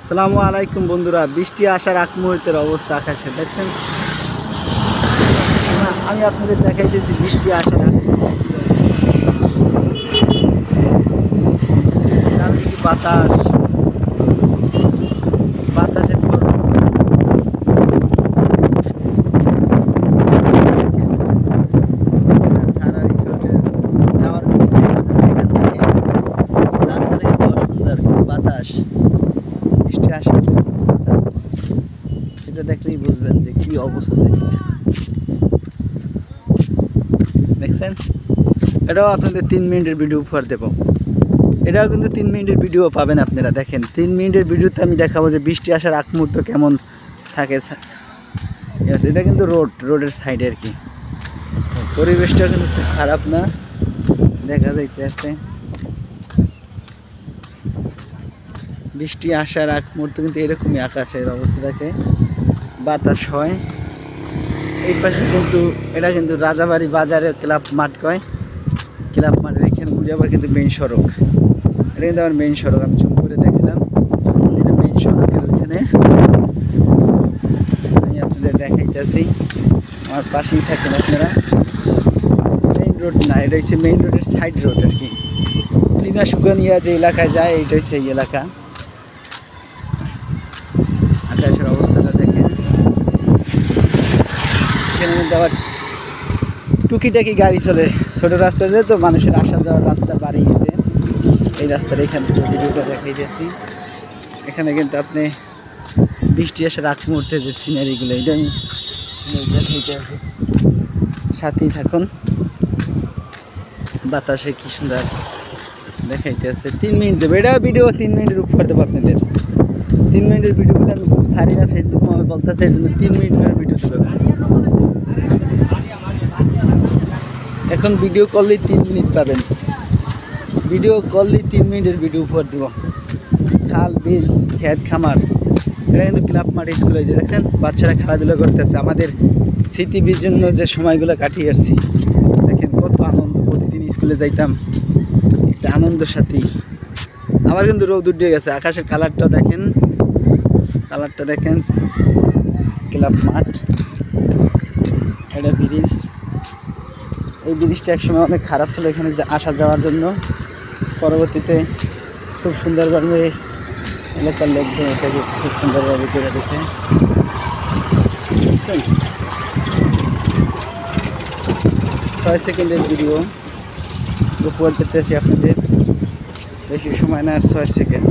আসসালামু আলাইকুম বন্ধুরা, বৃষ্টি আসার আগ মুহূর্তের অবস্থা আকাশে দেখছেন। আমি আপনাদের দেখাইতেছি বৃষ্টি আসার আগ চারদিকে বাতাস, বাতাসে সারা রিসোর্টের টাওয়ার রাস্তাটাই সুন্দর, বাতাস বৃষ্টি আসে, এটা দেখলেই বুঝবেন যে কি অবস্থা। দেখছেন, এটাও আপনাদের 3 মিনিটের ভিডিও উপহার দেব। এটাও কিন্তু 3 মিনিটের ভিডিও পাবেন আপনারা। দেখেন 3 মিনিটের ভিডিওতে আমি দেখাবো যে বৃষ্টি আসার আগ মুহূর্ত কেমন থাকে। এটা কিন্তু রোডের সাইডে আর কি, পরিবেশটা কিন্তু খুব খারাপ না, দেখা যাইতেছে। বৃষ্টি আসার আগ মুহূর্তে কিন্তু এরকমই আকাশের অবস্থা থাকে, বাতাস হয়। এই পাশে কিন্তু এটা কিন্তু রাজাবাড়ি বাজারের ক্লাব মাঠ কয়, ক্লাব মাঠের এখানে ঘুরে আবার কিন্তু মেইন সড়ক। এটা কিন্তু আমার মেইন সড়ক, আমি জুম করে দেখলাম, এটা মেইন সড়কের ওইখানে আমি আপনাদের দেখাইতেছি। আমার পাশেই থাকেন আপনারা। মেইন রোড না, এটা হচ্ছে মেইন রোডের সাইড রোড আর কি। চীনা সুগানিয়া যে এলাকায় যায়, এইটা হচ্ছে এই এলাকা। আকাশের অবস্থাটা দেখেন, এখানে কিন্তু আবার টুকিটাকি গাড়ি চলে, ছোটো রাস্তা দিয়ে তো মানুষের আসা যাওয়ার রাস্তা বাড়ি যেতে। এই রাস্তার এখানে ভিডিওটা দেখাই দিয়েছি। এখানে কিন্তু আপনি বৃষ্টি আসার আগ মুহূর্তে যে সিনারিগুলো, এটা আমি দেখাইতে আছি, সাথেই থাকুন। বাতাসে কি সুন্দর দেখাইতে আছে। 3 মিনিট দেবো, এটা ভিডিও 3 মিনিটের উপর দেবো আপনাদের। 3 মিনিটের ভিডিওগুলো আমি খুব সারি না, ফেসবুক আমি বলতেছে, এই জন্য 3 মিনিটের ভিডিও দেবো। এখন ভিডিও করলেই 3 মিনিট পাবেন, ভিডিও করলেই 3 মিনিটের ভিডিও উপর দেব। খাল বিল ক্ষেত খামার, এটা কিন্তু ক্লাব মাঠ স্কুলে যে দেখছেন বাচ্চারা খেলাধুলা করতেছে। আমাদের স্মৃতি বিজন্য যে সময়গুলো কাটিয়ে আসছি, দেখেন কত আনন্দ। প্রতিদিন স্কুলে যাইতাম, একটা আনন্দের সাথেই। আবার কিন্তু রোদ উঠে গেছে, আকাশের কালারটা দেখেন, কালারটা দেখেন। ক্লাব মাঠ, এটা ব্রিজ। এই ব্রিজটা একসময় অনেক খারাপ ছিল এখানে আসা যাওয়ার জন্য, পরবর্তীতে খুব সুন্দরভাবে এলাকার লোকজন এটাকে খুব সুন্দরভাবে করে দিয়েছে। 6 সেকেন্ডের ভিডিও উপহার দিতেছি আপনাদের, বেশি সময় না, আর 6 সেকেন্ড।